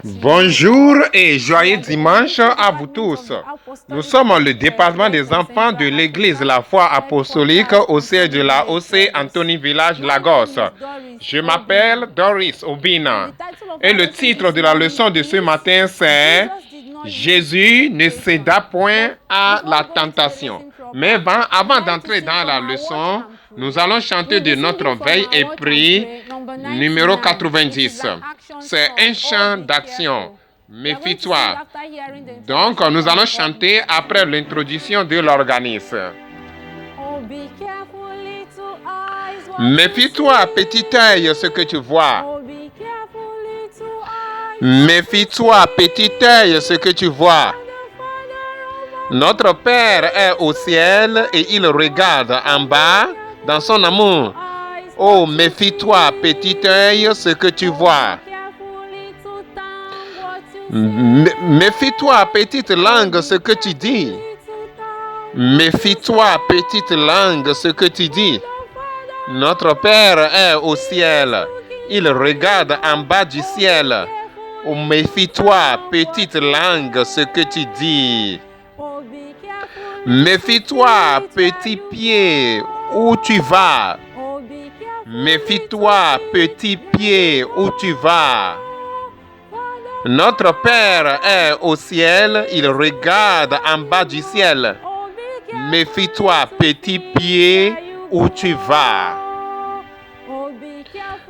Bonjour et joyeux dimanche à vous tous. Nous sommes le département des enfants de l'église La Foi Apostolique au siège de la OC Anthony Village, Lagos. Je m'appelle Doris Obina et le titre de la leçon de ce matin c'est « Jésus ne céda point à la tentation ». Mais avant d'entrer dans la leçon, nous allons chanter de notre veille et prix numéro 90. C'est un chant d'action. Méfie-toi. Donc, nous allons chanter après l'introduction de l'organisme. Méfie-toi, petit œil, ce que tu vois. Méfie-toi, petit œil, ce que tu vois. Notre Père est au ciel et il regarde en bas dans son amour. Oh, méfie-toi, petit œil, ce que tu vois. Méfie-toi, petite langue, ce que tu dis. Méfie-toi, petite langue, ce que tu dis. Notre Père est au ciel. Il regarde en bas du ciel. Oh, méfie-toi, petite langue, ce que tu dis. Méfie-toi, petit pied, où tu vas. Méfie-toi, petit pied, où tu vas. Notre Père est au ciel, il regarde en bas du ciel. Méfie-toi, petit pied, où tu vas.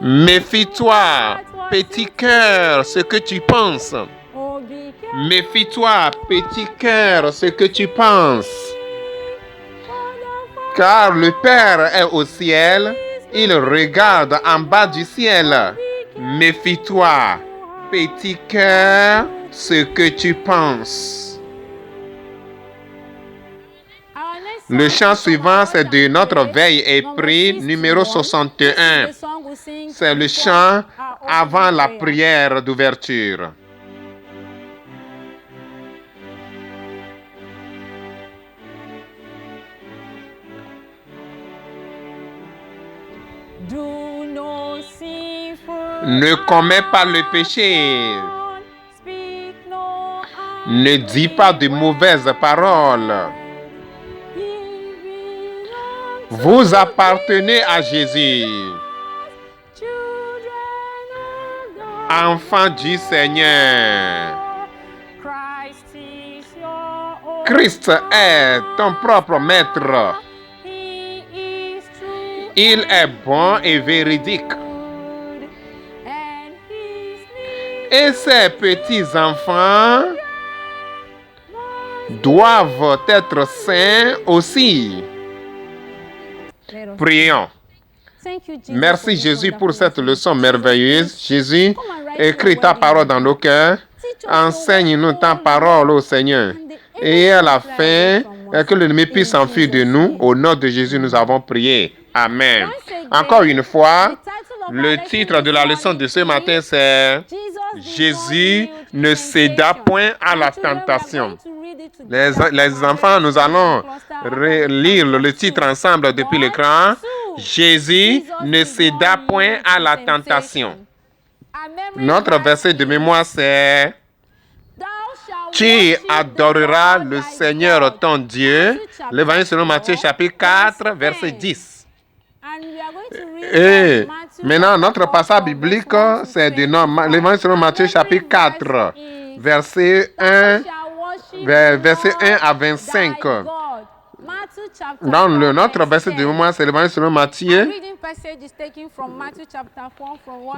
Méfie-toi, petit cœur, ce que tu penses. Méfie-toi, petit cœur, ce que tu penses. Car le Père est au ciel, il regarde en bas du ciel. Méfie-toi, petit cœur, ce que tu penses. Le chant suivant, c'est de notre veille et prix numéro 61. C'est le chant avant la prière d'ouverture. Ne commets pas le péché. Ne dis pas de mauvaises paroles. Vous appartenez à Jésus. Enfant du Seigneur. Christ est ton propre maître. Il est bon et véridique. Et ces petits-enfants doivent être saints aussi. Prions. Merci Jésus pour cette leçon merveilleuse. Jésus, écris ta parole dans nos cœurs. Enseigne-nous ta parole, ô Seigneur. Et à la fin, que l'ennemi puisse s'enfuir de nous. Au nom de Jésus, nous avons prié. Amen. Encore une fois, le titre de la leçon de ce matin, c'est « Jésus ne céda point à la tentation ». Les enfants, nous allons lire le titre ensemble depuis l'écran. « Jésus ne céda point à la tentation ». Notre verset de mémoire, c'est « Tu adoreras le Seigneur ton Dieu ». L'évangile selon Matthieu chapitre 4, verset 10. Et maintenant, notre passage biblique, c'est de l'évangile selon Matthieu chapitre 4, verset 1 à 25. Dans notre verset de mémoire, c'est l'évangile selon Matthieu.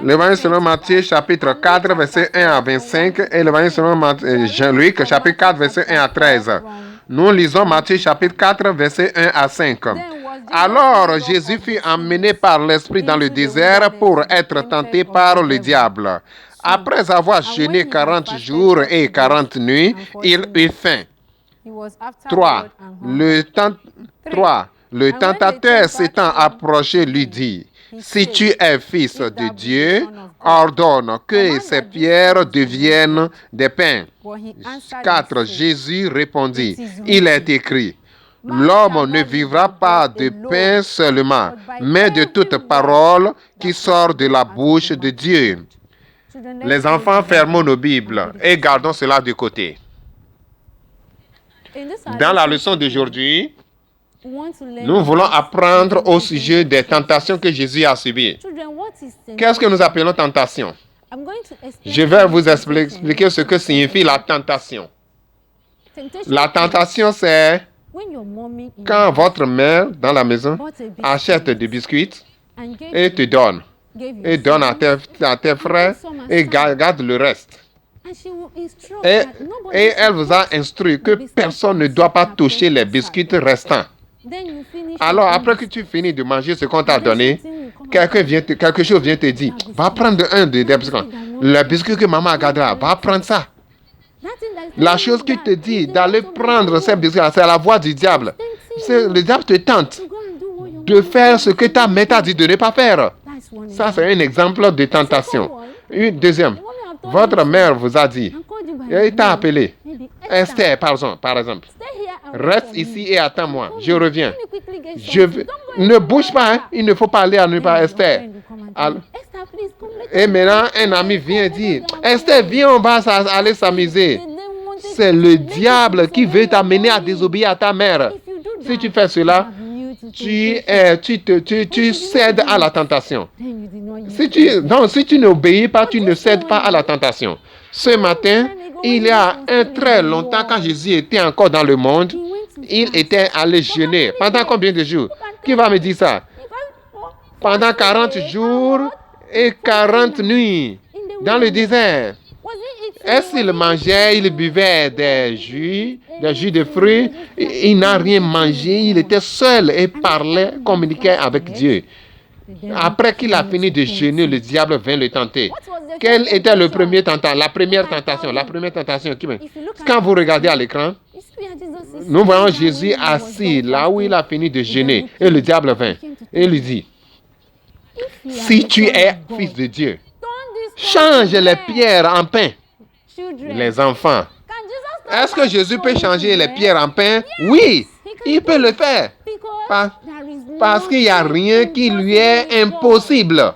L'évangile selon Matthieu chapitre 4, verset 1 à 25 et l'évangile selon Jean-Luc chapitre 4, verset 1 à 13. Nous lisons Matthieu chapitre 4, verset 1 à 5. Alors Jésus fut emmené par l'Esprit dans le désert pour être tenté par le diable. Après avoir jeûné 40 jours et 40 nuits, il eut faim. 3. Le tentateur s'étant approché lui dit, « Si tu es fils de Dieu, ordonne que ces pierres deviennent des pains. » 4. Jésus répondit, « Il est écrit, L'homme ne vivra pas de pain seulement, mais de toute parole qui sort de la bouche de Dieu. Les enfants, fermons nos Bibles et gardons cela de côté. Dans la leçon d'aujourd'hui, nous voulons apprendre au sujet des tentations que Jésus a subies. Qu'est-ce que nous appelons tentation? Je vais vous expliquer ce que signifie la tentation. La tentation, c'est quand votre mère, dans la maison, achète des biscuits et te donne. Et donne à tes frères et garde le reste. Et elle vous a instruit que personne ne doit pas toucher les biscuits restants. Alors, après que tu finis de manger ce qu'on t'a donné, quelque chose vient te dire, va prendre un des biscuits. Le biscuit que maman a gardé là, va prendre ça. La chose qui te dit d'aller prendre ces biscuits, c'est la voix du diable. Le diable te tente de faire ce que ta mère t'a dit de ne pas faire. Ça, c'est un exemple de tentation. Une deuxième, votre mère vous a dit, elle t'a appelé, Esther, par exemple. Reste ici et attends-moi, je reviens. Ne bouge pas, hein? Il ne faut pas aller à nulle part, Esther. Alors, et maintenant, un ami vient dire, Esther, viens, on va aller s'amuser. C'est le diable qui veut t'amener à désobéir à ta mère. Si tu fais cela, tu cèdes à la tentation. Si tu n'obéis pas, tu ne cèdes pas à la tentation. Ce matin, il y a très longtemps, quand Jésus était encore dans le monde, il était allé jeûner. Pendant combien de jours? Qui va me dire ça? Pendant 40 jours et 40 nuits dans le désert. Est-ce qu'il mangeait, il buvait des jus de fruits? Il n'a rien mangé, il était seul et parlait, communiquait avec Dieu. Après qu'il a fini de jeûner, le diable vint le tenter. Quel était le premier tentant? La première tentation. Quand vous regardez à l'écran, nous voyons Jésus assis là où il a fini de jeûner. Et le diable vint et lui dit, si tu es fils de Dieu, change les pierres en pain. Les enfants. Est-ce que Jésus peut changer les pierres en pain? Oui, il peut le faire. Parce qu'il n'y a rien qui lui est impossible.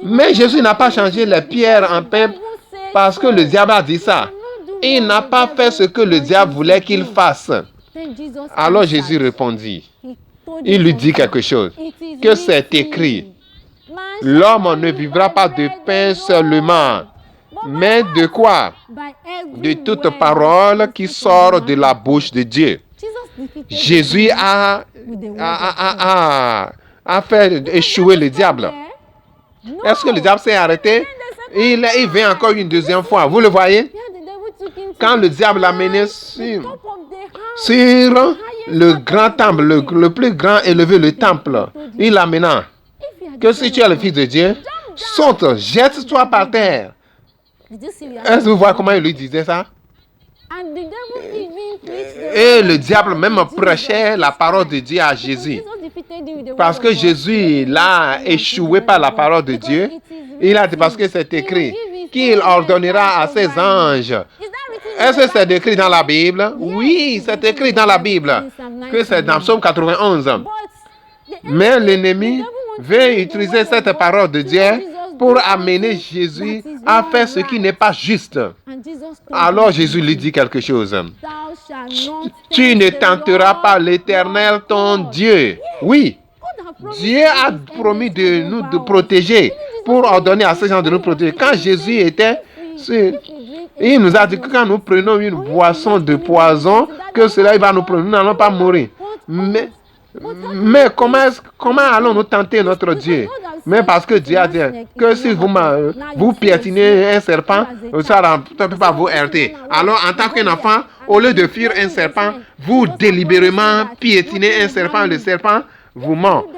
Mais Jésus n'a pas changé les pierres en pain parce que le diable a dit ça. Il n'a pas fait ce que le diable voulait qu'il fasse. Alors Jésus répondit. Il lui dit quelque chose. Que c'est écrit. L'homme ne vivra pas de pain seulement. Mais de quoi? De toute parole qui sort de la bouche de Dieu. Jésus a fait échouer le diable. Est-ce que le diable s'est arrêté? Il vient encore une deuxième fois. Vous le voyez? Quand le diable l'a mené sur le grand temple, le plus grand élevé, le temple, il l'amena. Que si tu es le fils de Dieu, saute, jette-toi par terre. Est-ce que vous voyez comment il lui disait ça? Et le diable même prêchait la parole de Dieu à Jésus. Parce que Jésus l'a échoué par la parole de Dieu. Il a dit parce que c'est écrit qu'il ordonnera à ses anges. Est-ce que c'est écrit dans la Bible? Oui, c'est écrit dans la Bible. Que c'est dans Psaume 91. Mais l'ennemi veut utiliser cette parole de Dieu pour amener Jésus à faire ce qui n'est pas juste. Alors Jésus lui dit quelque chose. Tu ne tenteras pas l'Éternel ton Dieu. Oui, Dieu a promis de nous protéger pour ordonner à ces gens de nous protéger. Quand Jésus était, il nous a dit que quand nous prenons une boisson de poison, que cela va nous prendre, nous n'allons pas mourir. Mais comment allons-nous tenter notre Dieu? Mais parce que Dieu a dit que si vous piétinez un serpent, ça ne peut pas vous heurter. Alors, en tant qu'enfant, au lieu de fuir un serpent, vous délibérément piétinez un serpent, le serpent vous mord.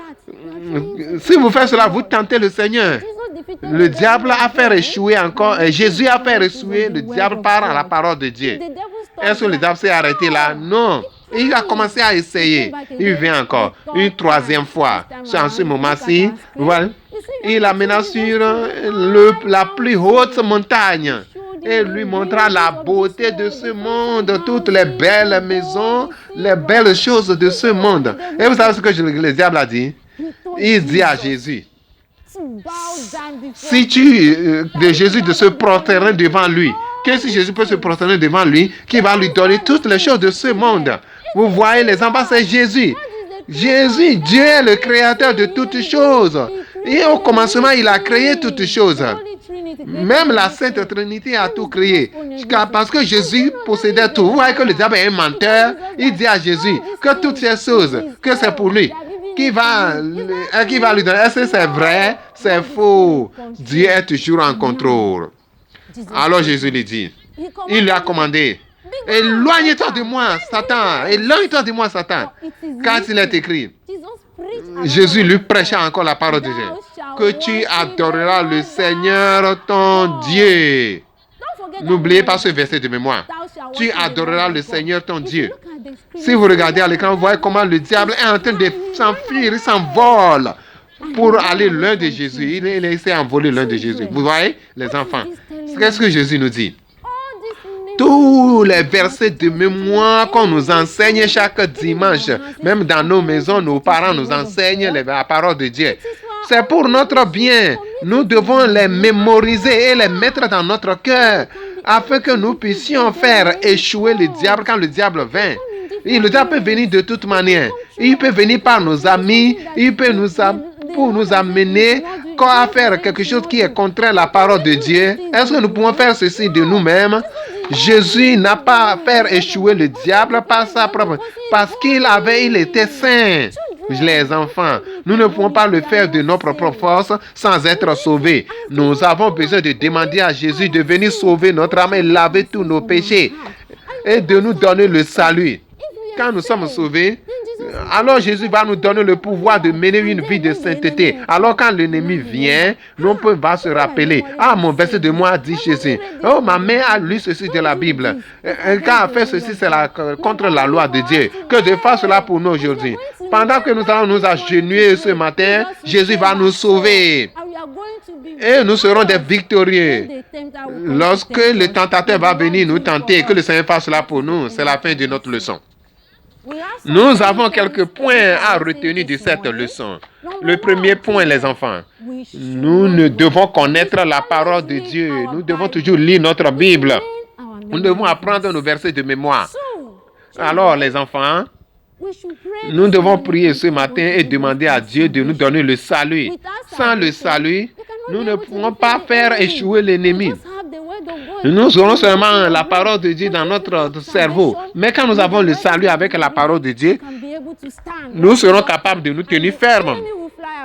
Si vous faites cela, vous tentez le Seigneur. Le diable a fait échouer encore, Jésus a fait échouer le diable par la parole de Dieu. Est-ce que le diable s'est arrêté là? Non. Il a commencé à essayer. Il vient encore. Une troisième fois. C'est en ce moment-ci. Voilà. Il amène sur la plus haute montagne. et lui montra la beauté de ce monde, toutes les belles maisons, les belles choses de ce monde. Et vous savez ce que le diable a dit? Il dit à Jésus, si de Jésus de se prosterner devant lui, que si Jésus peut se prosterner devant lui, qui va lui donner toutes les choses de ce monde. Vous voyez, les enfants, c'est Jésus. Jésus, Dieu est le créateur de toutes choses. Et au commencement, il a créé toutes choses. Même la Sainte Trinité a tout créé. Parce que Jésus possédait tout. Vous voyez que le diable est un menteur. Il dit à Jésus que toutes ces choses, que c'est pour lui. Qui va lui donner? Est-ce que c'est vrai? C'est faux. Dieu est toujours en contrôle. Alors Jésus lui dit, il lui a commandé, éloigne-toi de moi, Satan. Éloigne-toi de moi, Satan. Quand il est écrit, Jésus lui prêcha encore la parole de Dieu. Que tu adoreras le Seigneur ton Dieu. N'oubliez pas ce verset de mémoire. Tu adoreras le Seigneur ton Dieu. Si vous regardez à l'écran, vous voyez comment le diable est en train de s'enfuir, il s'envole pour aller loin de Jésus. Il essaie d'envoler loin de Jésus. Vous voyez, les enfants, qu'est-ce que Jésus nous dit? Tous les versets de mémoire qu'on nous enseigne chaque dimanche, même dans nos maisons, nos parents nous enseignent la parole de Dieu. C'est pour notre bien. Nous devons les mémoriser et les mettre dans notre cœur afin que nous puissions faire échouer le diable quand le diable vient. Et le diable peut venir de toute manière. Il peut venir par nos amis, il peut pour nous amener à faire quelque chose qui est contraire à la parole de Dieu. Est-ce que nous pouvons faire ceci de nous-mêmes? Jésus n'a pas fait échouer le diable par sa propre, parce il était saint. Les enfants, nous ne pouvons pas le faire de nos propres forces sans être sauvés. Nous avons besoin de demander à Jésus de venir sauver notre âme et laver tous nos péchés et de nous donner le salut. Quand nous sommes sauvés, alors Jésus va nous donner le pouvoir de mener une vie de sainteté. Alors quand l'ennemi vient, l'on va se rappeler. Ah, mon verset de moi dit Jésus. Oh, ma mère a lu ceci de la Bible. Quand elle fait ceci, c'est contre la loi de Dieu. Que Dieu fasse cela pour nous aujourd'hui. Pendant que nous allons nous agenouiller ce matin, Jésus va nous sauver. Et nous serons des victorieux. Lorsque le tentateur va venir nous tenter, que le Seigneur fasse cela pour nous, c'est la fin de notre leçon. Nous avons quelques points à retenir de cette leçon. Le premier point, les enfants, nous devons connaître la parole de Dieu. Nous devons toujours lire notre Bible. Nous devons apprendre nos versets de mémoire. Alors, les enfants, nous devons prier ce matin et demander à Dieu de nous donner le salut. Sans le salut, nous ne pourrons pas faire échouer l'ennemi. Nous aurons seulement la parole de Dieu dans notre cerveau. Mais quand nous avons le salut avec la parole de Dieu, nous serons capables de nous tenir fermes.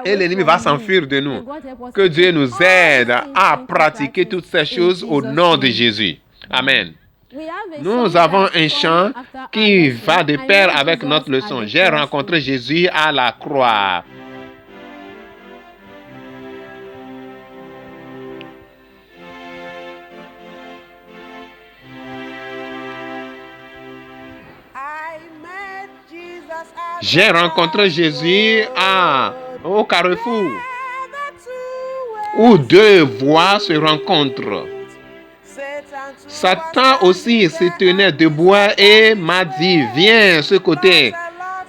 Et l'ennemi va s'enfuir de nous. Que Dieu nous aide à pratiquer toutes ces choses au nom de Jésus. Amen. Nous avons un chant qui va de pair avec notre leçon. J'ai rencontré Jésus à la croix. J'ai rencontré Jésus au carrefour où deux voies se rencontrent. Satan aussi se tenait debout et m'a dit, viens ce côté.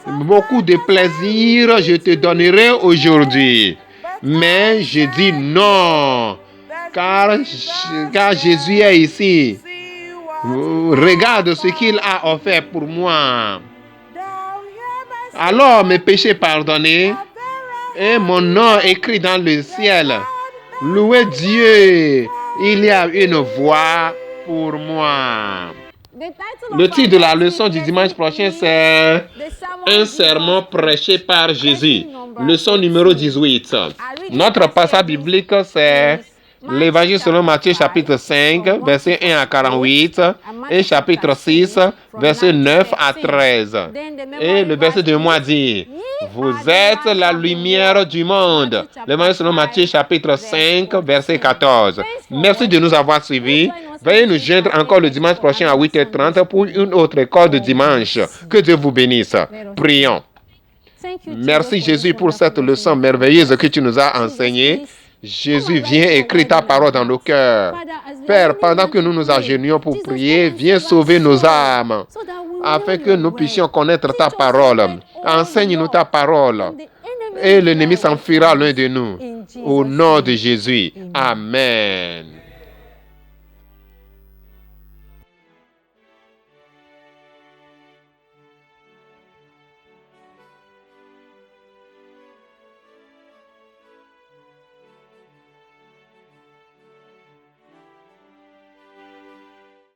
Beaucoup de plaisir je te donnerai aujourd'hui. Mais je dis non, car Jésus est ici. Regarde ce qu'il a offert pour moi. Alors mes péchés pardonnés et mon nom écrit dans le ciel. Louez Dieu, il y a une voie pour moi. Le titre de la leçon du dimanche prochain, c'est un sermon prêché par Jésus. Leçon numéro 18. Notre passage biblique, c'est l'Évangile selon Matthieu, chapitre 5, verset 1 à 48, et chapitre 6, verset 9 à 13. Et le verset de moi dit, vous êtes la lumière du monde. L'Évangile selon Matthieu, chapitre 5, verset 14. Merci de nous avoir suivis. Veuillez nous joindre encore le dimanche prochain à 8h30 pour une autre école de dimanche. Que Dieu vous bénisse. Prions. Merci Jésus pour cette leçon merveilleuse que tu nous as enseignée. Jésus, viens écrire ta parole dans nos cœurs. Père, pendant que nous nous agenouillons pour prier, viens sauver nos âmes, afin que nous puissions connaître ta parole. Enseigne-nous ta parole, et l'ennemi s'enfuira l'un de nous. Au nom de Jésus. Amen.